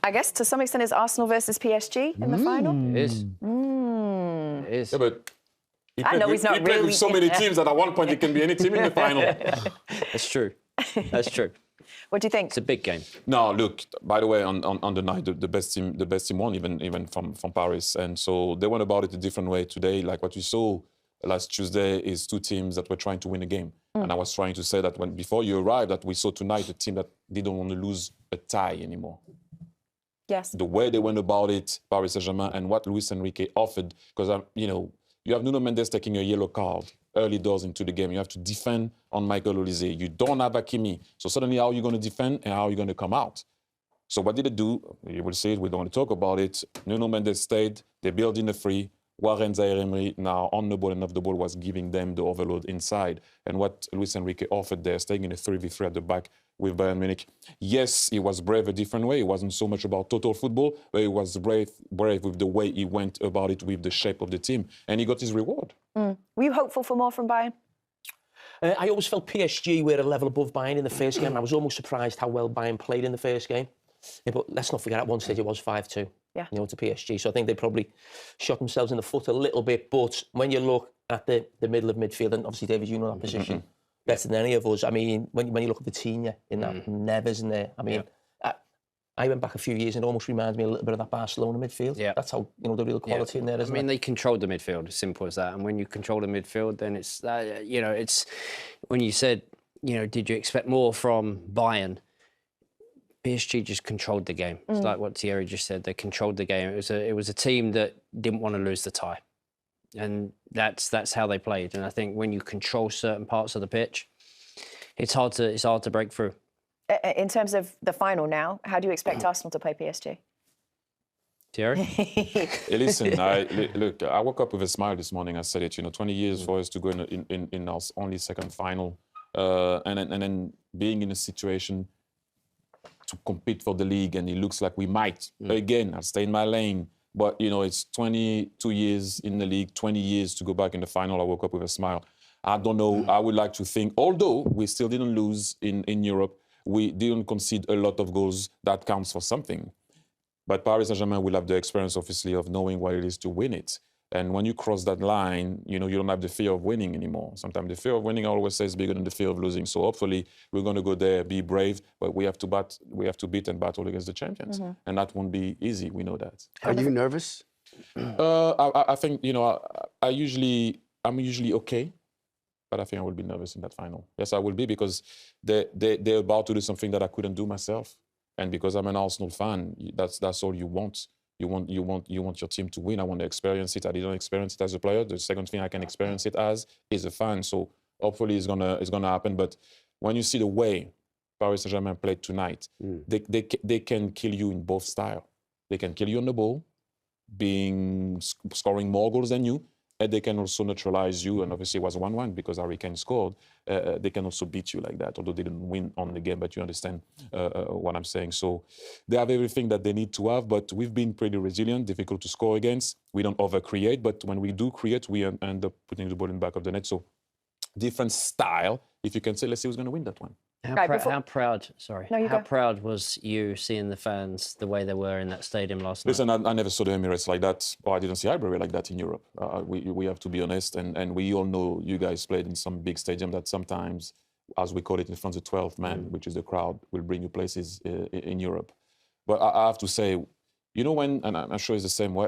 I guess to some extent, is Arsenal versus PSG in the final? It is. It is. Yeah, but I know he's not he played with so many teams that at one point it can be any team in the final. That's true. That's true. What do you think? It's a big game. No, look. By the way, on the night, the best team won, even from Paris, and so they went about it a different way today. Like what we saw last Tuesday is two teams that were trying to win a game, and I was trying to say that before you arrived, that we saw tonight a team that didn't want to lose a tie anymore. Yes. The way they went about it, Paris Saint-Germain, and what Luis Enrique offered, because you have Nuno Mendes taking a yellow card early doors into the game. You have to defend on Michael Olise. You don't have Hakimi. So suddenly, how are you going to defend and how are you going to come out? So what did they do? You will see it. We don't want to talk about it. Nuno Mendes stayed. They built in the free. Warren Zaire-Emery, now on the ball and off the ball, was giving them the overload inside. And what Luis Enrique offered there, staying in a 3v3 at the back with Bayern Munich. Yes, he was brave a different way. It wasn't so much about total football, but he was brave with the way he went about it with the shape of the team. And he got his reward. Were you hopeful for more from Bayern? I always felt PSG were a level above Bayern in the first game. I was almost surprised how well Bayern played in the first game. Yeah, but let's not forget, at one stage it was 5-2. Yeah. To PSG. So I think they probably shot themselves in the foot a little bit. But when you look at the middle of midfield, and obviously, David, you know that position better than any of us. I mean, when you look at Vitinha in that, Neves in there, I mean, I went back a few years and it almost reminds me a little bit of that Barcelona midfield. Yeah. That's how, the real quality in there, isn't it? I mean, they controlled the midfield, as simple as that. And when you control the midfield, then it's, it's, when you said, did you expect more from Bayern? PSG just controlled the game. It's like what Thierry just said. They controlled the game. It was a team that didn't want to lose the tie, and that's how they played. And I think when you control certain parts of the pitch, it's hard to break through. In terms of the final now, how do you expect Arsenal to play PSG? Thierry? Hey, listen, I woke up with a smile this morning. I said it. 20 years for us to go in our only second final, and then being in a situation to compete for the league, and it looks like we might. Again, I'll stay in my lane. But, it's 22 years in the league, 20 years to go back in the final. I woke up with a smile. I don't know. I would like to think, although we still didn't lose in Europe, we didn't concede a lot of goals. That counts for something. But Paris Saint-Germain will have the experience, obviously, of knowing what it is to win it. And when you cross that line, you don't have the fear of winning anymore. Sometimes the fear of winning, I always say, is bigger than the fear of losing. So hopefully we're going to go there, be brave, but we have to beat and battle against the champions. And that won't be easy. We know that. Are you nervous? I think, I'm usually okay, but I think I will be nervous in that final. Yes, I will be, because they're about to do something that I couldn't do myself. And because I'm an Arsenal fan, that's all you want. You want your team to win. I want to experience it. I didn't experience it as a player. The second thing I can experience it as is a fan. So hopefully it's gonna happen. But when you see the way Paris Saint-Germain played tonight, they can kill you in both styles. They can kill you on the ball, scoring more goals than you, and they can also neutralize you. And obviously it was 1-1 because Harry Kane scored. They can also beat you like that, although they didn't win on the game, but you understand what I'm saying. So they have everything that they need to have, but we've been pretty resilient, difficult to score against. We don't over-create, but when we do create, we end up putting the ball in the back of the net. So different style, if you can say. Let's see who's going to win that one. How proud was you seeing the fans the way they were in that stadium last night? Listen, I never saw the Emirates like that, or I didn't see Highbury like that in Europe. We have to be honest, and we all know you guys played in some big stadium that sometimes, as we call it in France, the 12th man, which is the crowd, will bring you places in Europe. But I have to say, when, and I'm sure it's the same way,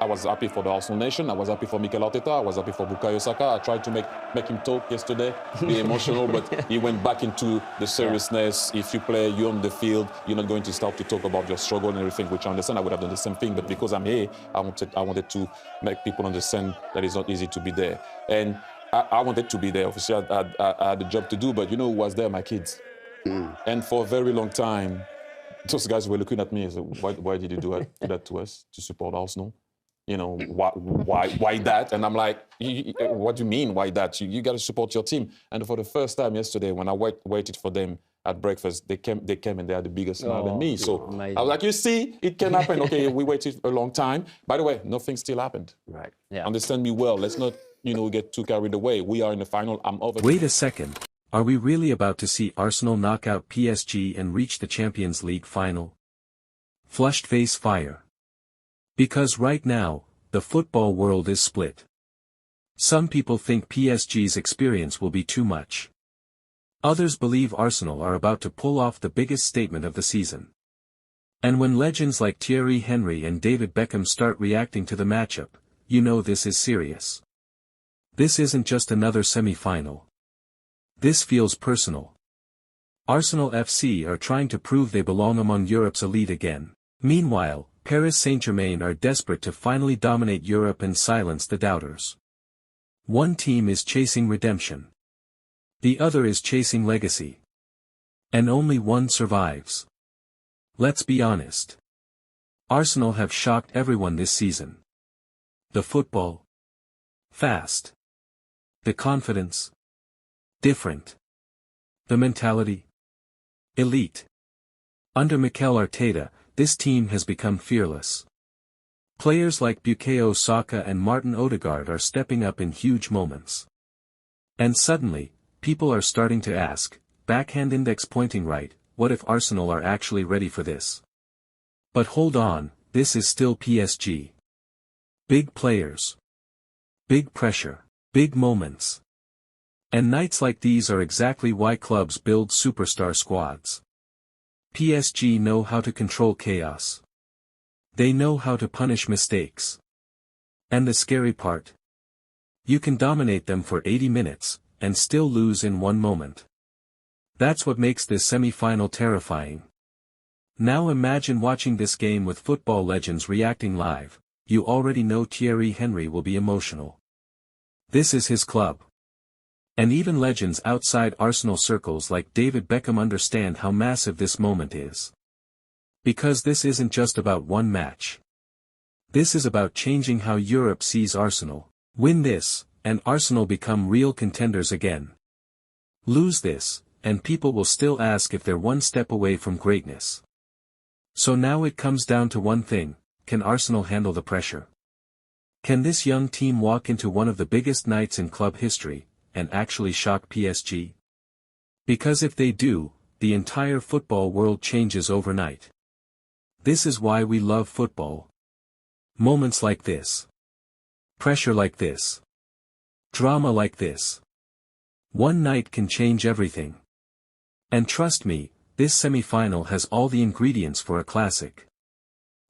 I was happy for the Arsenal nation. I was happy for Mikel Arteta. I was happy for Bukayo Saka. I tried to make him talk yesterday, be emotional, but he went back into the seriousness. If you play, you're on the field, you're not going to start to talk about your struggle and everything, which I understand. I would have done the same thing, but because I'm here, I wanted to make people understand that it's not easy to be there. And I wanted to be there. Obviously, I had a job to do, but who was there? My kids. And for a very long time, those guys were looking at me and said, why did you do that to us, to support Arsenal? Why that? And I'm like, what do you mean, why that? You got to support your team. And for the first time yesterday, when I waited for them at breakfast, they came and they had the biggest smile than me. So amazing. I was like, you see, it can happen. Okay, we waited a long time. By the way, nothing still happened. Right. Yeah. Understand me well. Let's not, get too carried away. We are in the final. I'm over. Wait a second. Are we really about to see Arsenal knock out PSG and reach the Champions League final? Flushed face fire. Because right now, the football world is split. Some people think PSG's experience will be too much. Others believe Arsenal are about to pull off the biggest statement of the season. And when legends like Thierry Henry and David Beckham start reacting to the matchup, you know this is serious. This isn't just another semi-final. This feels personal. Arsenal FC are trying to prove they belong among Europe's elite again. Meanwhile, Paris Saint-Germain are desperate to finally dominate Europe and silence the doubters. One team is chasing redemption. The other is chasing legacy. And only one survives. Let's be honest. Arsenal have shocked everyone this season. The football. Fast. The confidence. Different. The mentality. Elite. Under Mikel Arteta, this team has become fearless. Players like Bukayo Saka and Martin Odegaard are stepping up in huge moments. And suddenly, people are starting to ask, backhand index pointing right, what if Arsenal are actually ready for this? But hold on, this is still PSG. Big players. Big pressure. Big moments. And nights like these are exactly why clubs build superstar squads. PSG know how to control chaos. They know how to punish mistakes. And the scary part? You can dominate them for 80 minutes, and still lose in one moment. That's what makes this semi-final terrifying. Now imagine watching this game with football legends reacting live. You already know Thierry Henry will be emotional. This is his club. And even legends outside Arsenal circles like David Beckham understand how massive this moment is. Because this isn't just about one match. This is about changing how Europe sees Arsenal. Win this, and Arsenal become real contenders again. Lose this, and people will still ask if they're one step away from greatness. So now it comes down to one thing: can Arsenal handle the pressure? Can this young team walk into one of the biggest nights in club history, and actually shock PSG? Because if they do, the entire football world changes overnight. This is why we love football. Moments like this. Pressure like this. Drama like this. One night can change everything. And trust me, this semi-final has all the ingredients for a classic.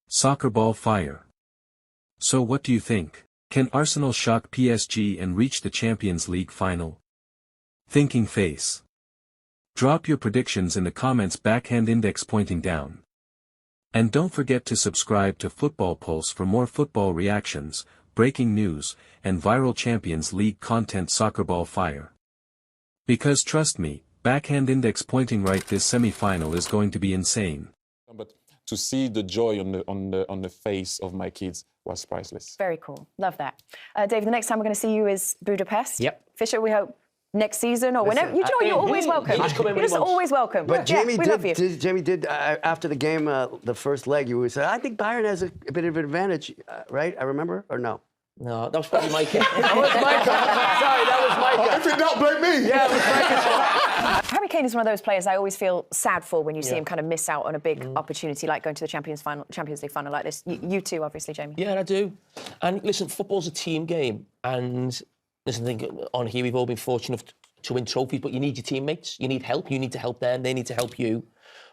Soccer ball fire. So what do you think? Can Arsenal shock PSG and reach the Champions League final? Thinking face. Drop your predictions in the comments, backhand index pointing down. And don't forget to subscribe to Football Pulse for more football reactions, breaking news, and viral Champions League content. Soccer ball fire. Because trust me, backhand index pointing right, this semi-final is going to be insane. But to see the joy on the face of my kids was priceless. Very cool. Love that. David, the next time we're going to see you is Budapest. Yep. Fisher, we hope next season or whenever. You know, you're always welcome. You're just always welcome. But yeah, Jamie we love you. Jamie did after the game, the first leg, you said, I think Bayern has a bit of an advantage, right? I remember, or no? No, that was probably Micah. That was Micah. Sorry, that was Micah. If you don't blame me. Yeah, it was Micah. Harry Kane is one of those players I always feel sad for when you see him kind of miss out on a big opportunity like going to the Champions League final like this. You too, obviously, Jamie. Yeah, I do. And listen, football's a team game. And listen, I think on here we've all been fortunate to win trophies, but you need your teammates. You need help. You need to help them. They need to help you.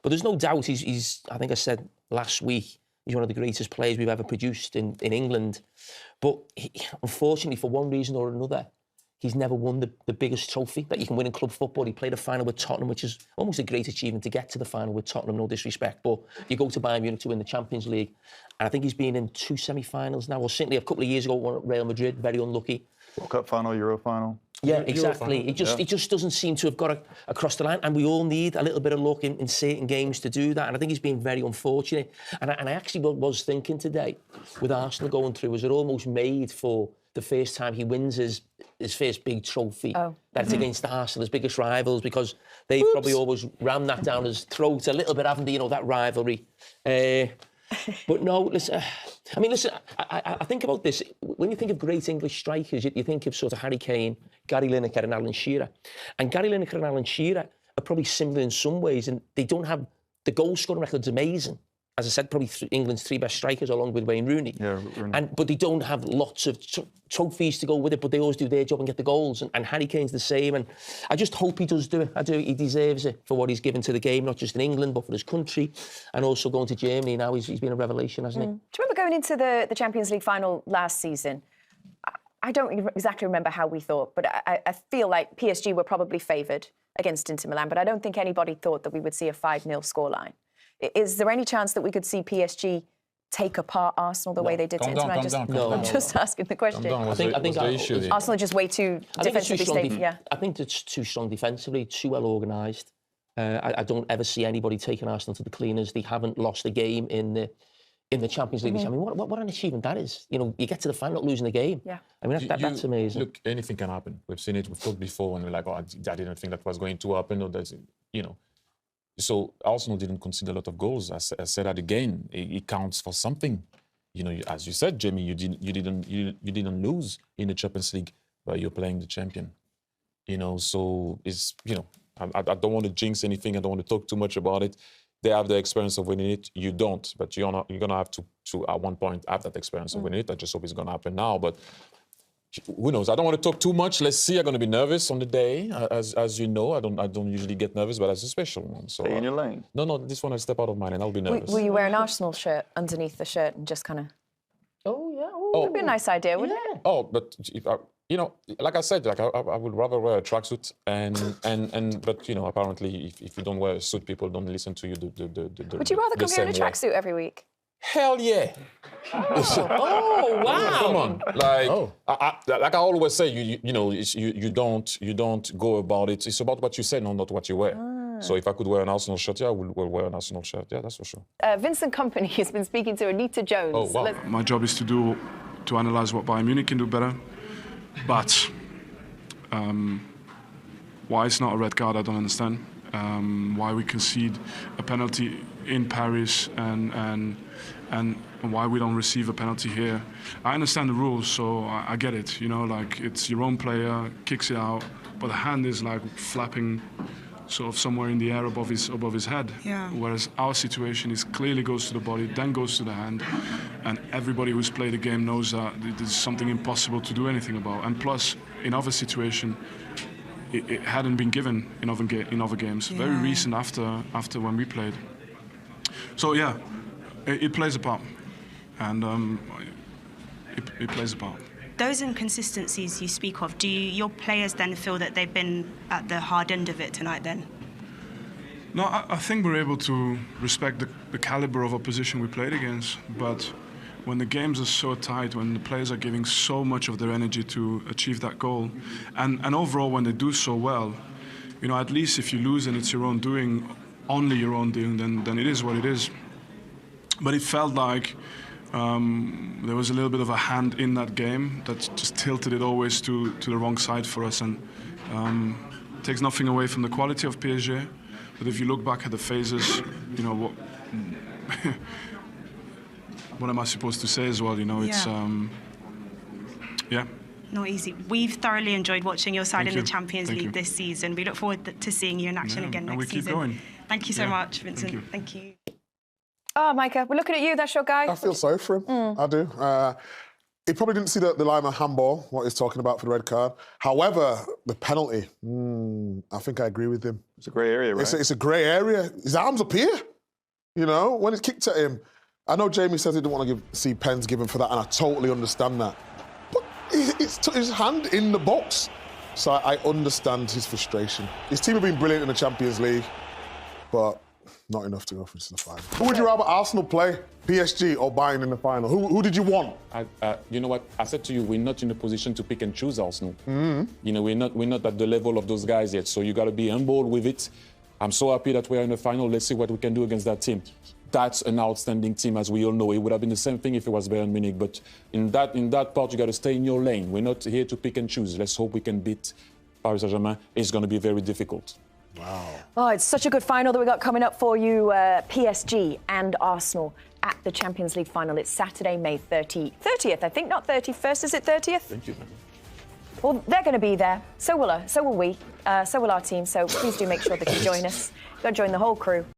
But there's no doubt he's I think I said last week, he's one of the greatest players we've ever produced in England. But unfortunately, for one reason or another, he's never won the biggest trophy that you can win in club football. He played a final with Tottenham, which is almost a great achievement to get to the final with Tottenham, no disrespect. But you go to Bayern Munich to win the Champions League. And I think he's been in 2 semi-finals now. Well, certainly a couple of years ago, one at Real Madrid, very unlucky. World Cup final, Euro final. Yeah, exactly. It just doesn't seem to have got across the line, and we all need a little bit of luck in certain games to do that. And I think he's been very unfortunate. And I actually was thinking today, with Arsenal going through, was it almost made for the first time he wins his first big trophy? That's against Arsenal, his biggest rivals, because they've probably always rammed that down his throat a little bit, haven't they? You know, that rivalry. But no, listen. I think about this. When you think of great English strikers, you think of sort of Harry Kane, Gary Lineker and Alan Shearer. And Gary Lineker and Alan Shearer are probably similar in some ways, and they don't have the goal scoring record's amazing. as I said, probably England's 3 best strikers along with Wayne Rooney. Yeah, Rooney. But they don't have lots of trophies to go with it, but they always do their job and get the goals. And Harry Kane's the same. And I just hope he does do it. I do. He deserves it for what he's given to the game, not just in England, but for his country. And also going to Germany now, he's been a revelation, hasn't he? Do you remember going into the Champions League final last season? I don't exactly remember how we thought, but I feel like PSG were probably favoured against Inter Milan, but I don't think anybody thought that we would see a 5-0 scoreline. Is there any chance that we could see PSG take apart Arsenal the way they did to Inter Milan? I'm just asking the question. I think Arsenal are just way too defensively stable. Yeah. I think it's too strong defensively, too well organised. I don't ever see anybody taking Arsenal to the cleaners. They haven't lost a game in the Champions League. I mean, what an achievement that is. You know, you get to the final, not losing the game. Yeah. I mean, that's amazing. Look, anything can happen. We've seen it. We've talked before, and we're like, oh, I didn't think that was going to happen. Or that's, you know. So Arsenal didn't concede a lot of goals. I said that again. It counts for something. You know, as you said, Jamie, you didn't lose in the Champions League, but you're playing the champion. You know, so it's, you know, I don't want to jinx anything. I don't want to talk too much about it. They have the experience of winning it. You don't, but you're gonna have to at one point have that experience of winning it. I just hope it's gonna happen now. But who knows? I don't want to talk too much. Let's see. I'm gonna be nervous on the day, as you know. I don't usually get nervous, but that's a special one. So Stay in your lane. No, this one I step out of mine and I'll be nervous. Will you wear an Arsenal shirt underneath the shirt and just kind of? Oh yeah. Would be a nice idea, wouldn't it? Oh, but if you know, like I said, like I would rather wear a tracksuit but you know, apparently if you don't wear a suit, people don't listen to you. Would you rather come here in a tracksuit every week? Hell yeah! Oh wow! Come on, like like I always say, you know, you don't go about it. It's about what you say, not what you wear. So if I could wear an Arsenal shirt, yeah, I would wear an Arsenal shirt. Yeah, that's for sure. Vincent Kompany has been speaking to Anita Jones. Oh, wow. My job is to analyse what Bayern Munich can do better, but why it's not a red card, I don't understand. Why we concede a penalty in Paris and why we don't receive a penalty here. I understand the rules, so I get it. You know, like it's your own player, kicks it out, but the hand is like flapping sort of somewhere in the air above his head. Yeah. Whereas our situation is clearly goes to the body, then goes to the hand, and everybody who's played the game knows that this is something impossible to do anything about. And plus, in other situation, it hadn't been given in other games. Yeah. Very recent after when we played. So yeah, it plays a part, and it plays a part. Those inconsistencies you speak of, do your players then feel that they've been at the hard end of it tonight then? No, I think we're able to respect the caliber of opposition we played against, but when the games are so tight, when the players are giving so much of their energy to achieve that goal, and overall when they do so well, you know, at least if you lose and it's your own doing, only your own doing, then it is what it is. But it felt like there was a little bit of a hand in that game that just tilted it always to the wrong side for us, and takes nothing away from the quality of PSG. But if you look back at the phases, you know, what am I supposed to say as well? You know, it's yeah. Not easy. We've thoroughly enjoyed watching your side Thank in you. the Champions Thank League you. this season. We look forward to seeing you in action again and next we keep season. going. Thank you so much, Vincent. Thank you. Oh, Micah, we're looking at you. That's your guy. I feel sorry for him. I do. He probably didn't see the line of handball, what he's talking about for the red card. However, the penalty, I think I agree with him. It's a grey area, right? It's a grey area. His arm's up here, you know, when it's kicked at him. I know Jamie says he didn't want to see pens given for that, and I totally understand that. But it's his hand in the box. So I understand his frustration. His team have been brilliant in the Champions League, but not enough to go through to the final. Who would you rather Arsenal play, PSG or Bayern in the final? Who did you want? You know what? I said to you, we're not in a position to pick and choose Arsenal. You know, we're not at the level of those guys yet. So you got to be humble with it. I'm so happy that we're in the final. Let's see what we can do against that team. That's an outstanding team, as we all know. It would have been the same thing if it was Bayern Munich. But in that part, you got to stay in your lane. We're not here to pick and choose. Let's hope we can beat Paris Saint-Germain. It's going to be very difficult. Wow. Oh, it's such a good final that we got coming up for you, PSG and Arsenal at the Champions League final. It's Saturday, May 30th, I think, not 31st. Is it 30th? Thank you, man. Well, they're going to be there. So will we. So will our team. So please do make sure that you join us. You've got to join the whole crew.